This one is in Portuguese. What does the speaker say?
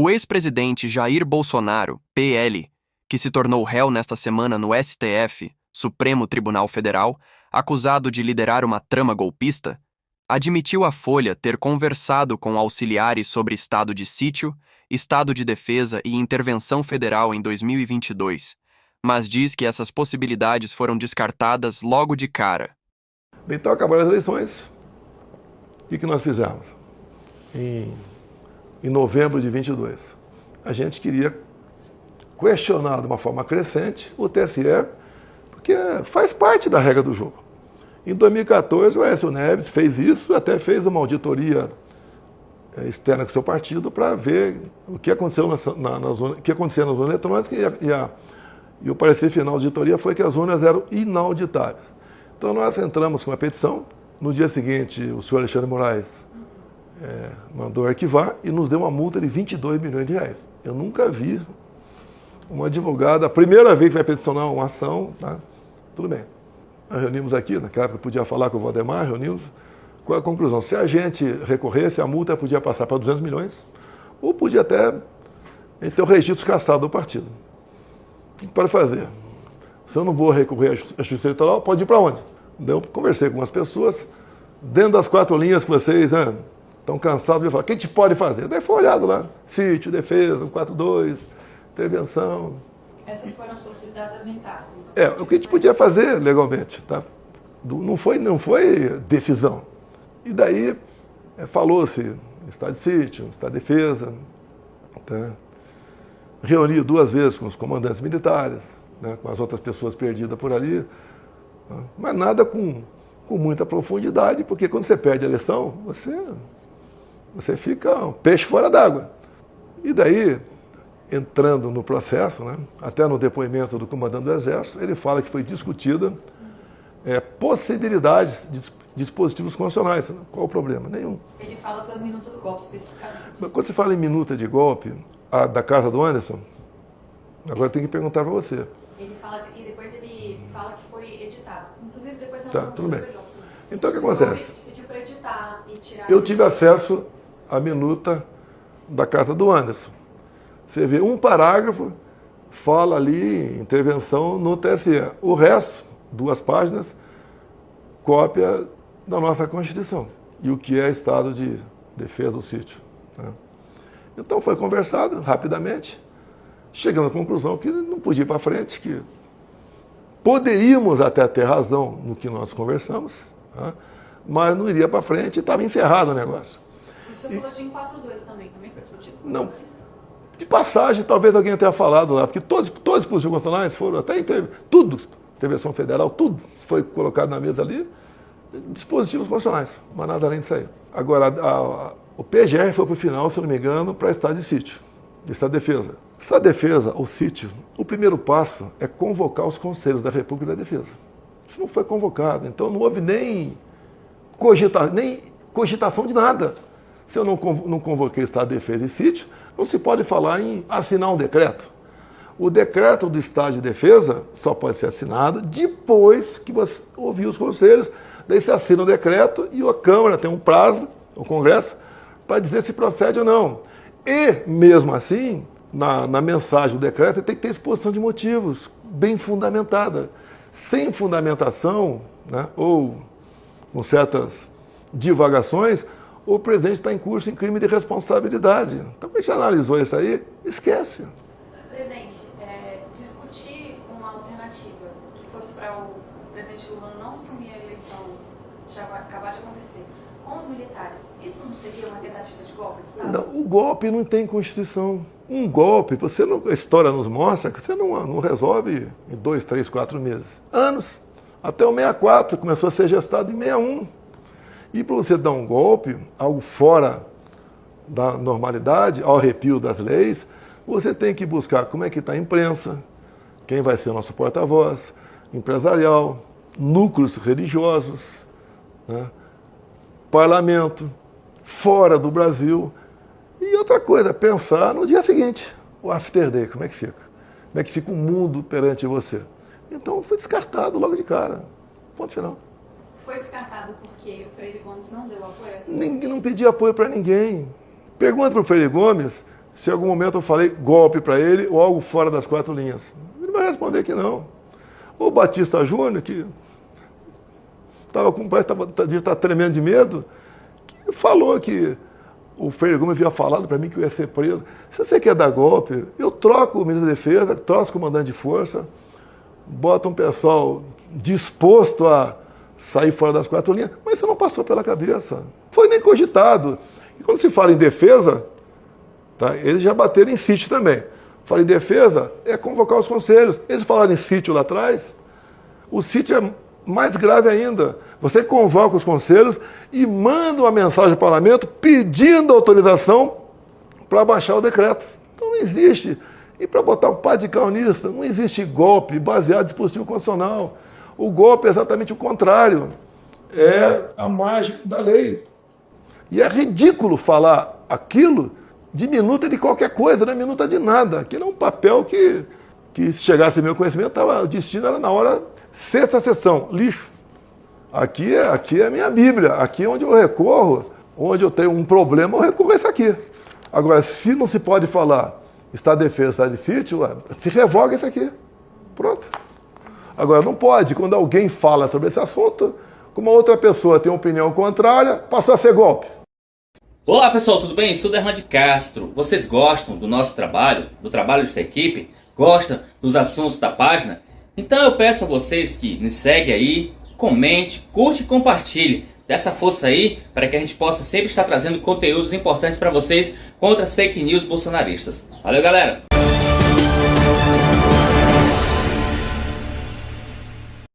O ex-presidente Jair Bolsonaro, PL, que se tornou réu nesta semana no STF, Supremo Tribunal Federal, acusado de liderar uma trama golpista, admitiu à Folha ter conversado com auxiliares sobre estado de sítio, estado de defesa e intervenção federal em 2022, mas diz que essas possibilidades foram descartadas logo de cara. Então acabaram as eleições. O que nós fizemos? Em novembro de 22, a gente queria questionar de uma forma crescente o TSE, porque faz parte da regra do jogo. Em 2014, o Aécio Neves fez isso, até fez uma auditoria externa com o seu partido para ver o que aconteceu nas urnas eletrônicas e o parecer final da auditoria foi que as urnas eram inauditáveis. Então nós entramos com uma petição, no dia seguinte o senhor Alexandre Moraes mandou arquivar e nos deu uma multa de 22 milhões de reais. Eu nunca vi uma advogada, a primeira vez que vai peticionar uma ação, tá? Tudo bem. Nós reunimos aqui, naquela época eu podia falar com o Valdemar, reunimos. Qual é a conclusão? Se a gente recorresse, a multa podia passar para 200 milhões, ou podia até ter o registro cassado do partido. O que pode fazer? Se eu não vou recorrer à Justiça Eleitoral, pode ir para onde? Eu conversei com umas pessoas, dentro das 4 linhas que vocês estão cansados de falar, o que a gente pode fazer? Daí foi olhado lá, sítio, defesa, 142, intervenção. Essas foram as possibilidades aventadas. O que a gente podia fazer legalmente, tá? Não foi decisão. E daí falou-se estado de sítio, estado de defesa, tá? Reuni 2 vezes com os comandantes militares, né, com as outras pessoas perdidas por ali, tá? Mas nada com muita profundidade, porque quando você perde a eleição, você fica um peixe fora d'água. E daí, entrando no processo, né, até no depoimento do comandante do Exército, ele fala que foi discutida possibilidades de dispositivos constitucionais. Qual o problema? Nenhum. Ele fala da minuta do golpe especificamente. Mas quando você fala em minuta de golpe, a da casa do Anderson, agora eu tenho que perguntar para você. Ele fala, e depois ele fala que foi editado. Inclusive depois nós Tá, tudo bem. junto. Então o que acontece? Pediu para editar e tirar. Eu tive acesso à minuta da carta do Anderson. Você vê um parágrafo, fala ali intervenção no TSE. O resto, 2 páginas, cópia da nossa Constituição e o que é estado de defesa do sítio. Né? Então foi conversado rapidamente, chegando à conclusão que não podia ir para frente, que poderíamos até ter razão no que nós conversamos, tá? Mas não iria para frente e estava encerrado o negócio. O senhor falou de 142 também foi discutido? Não. De passagem, talvez alguém tenha falado lá, porque todos os dispositivos constitucionais foram, até tudo, intervenção federal, tudo foi colocado na mesa ali, dispositivos constitucionais, mas nada além disso aí. Agora, o PGR foi para o final, se não me engano, para estado de sítio, de estado de defesa. Estado de defesa, ou sítio, o primeiro passo é convocar os conselhos da República da Defesa. Isso não foi convocado, então não houve nem cogitação de nada. Se eu não convoquei estado de defesa e sítio, não se pode falar em assinar um decreto. O decreto do estado de defesa só pode ser assinado depois que você ouvir os conselhos, daí você assina o decreto e a Câmara tem um prazo, o Congresso, para dizer se procede ou não. E, mesmo assim, na mensagem do decreto, tem que ter exposição de motivos bem fundamentada. Sem fundamentação, né, ou com certas divagações, o presidente está em curso em crime de responsabilidade. Então, a gente analisou isso aí, esquece. Presidente, discutir uma alternativa que fosse para o presidente Lula não assumir a eleição, já vai acabar de acontecer, com os militares, isso não seria uma tentativa de golpe de Estado? Não, o golpe não tem Constituição. Um golpe, a história nos mostra que você não resolve em 2, 3, 4 meses. Anos. Até o 64, começou a ser gestado em 61. E para você dar um golpe, algo fora da normalidade, ao arrepio das leis, você tem que buscar como é que está a imprensa, quem vai ser o nosso porta-voz, empresarial, núcleos religiosos, né, parlamento, fora do Brasil. E outra coisa, pensar no dia seguinte, o after day, como é que fica? Como é que fica o mundo perante você? Então foi descartado logo de cara, ponto final. Foi descartado porque o Freire Gomes não deu apoio a essa? Ninguém não pedia apoio para ninguém. Pergunta para o Freire Gomes se em algum momento eu falei golpe para ele ou algo fora das 4 linhas. Ele vai responder que não. O Batista Júnior, que parece que estava tremendo de medo, que falou que o Freire Gomes havia falado para mim que eu ia ser preso. Se você quer dar golpe, eu troco o ministro da Defesa, troco o comandante de força, boto um pessoal disposto a sair fora das 4 linhas, mas isso não passou pela cabeça. Foi nem cogitado. E quando se fala em defesa, tá, eles já bateram em sítio também. Fala em defesa, é convocar os conselhos. Eles falaram em sítio lá atrás, o sítio é mais grave ainda. Você convoca os conselhos e manda uma mensagem ao parlamento pedindo autorização para baixar o decreto. Então não existe. E para botar um par de cal nisso, não existe golpe baseado em dispositivo constitucional. O golpe é exatamente o contrário. É a margem da lei. E é ridículo falar aquilo de minuta de qualquer coisa, não é minuta de nada. Aquilo é um papel que se chegasse ao meu conhecimento, o destino era na hora, 6ª sessão, lixo. Aqui é a minha Bíblia, aqui é onde eu recorro, onde eu tenho um problema, eu recorro a isso aqui. Agora, se não se pode falar, está defesa, está de sítio, se revoga isso aqui. Pronto. Agora, não pode, quando alguém fala sobre esse assunto, como uma outra pessoa tem uma opinião contrária, passou a ser golpe. Olá pessoal, tudo bem? Sou Derlan de Castro. Vocês gostam do nosso trabalho, do trabalho desta equipe? Gostam dos assuntos da página? Então eu peço a vocês que nos seguem aí, comente, curte e compartilhe. Dê essa força aí para que a gente possa sempre estar trazendo conteúdos importantes para vocês contra as fake news bolsonaristas. Valeu, galera!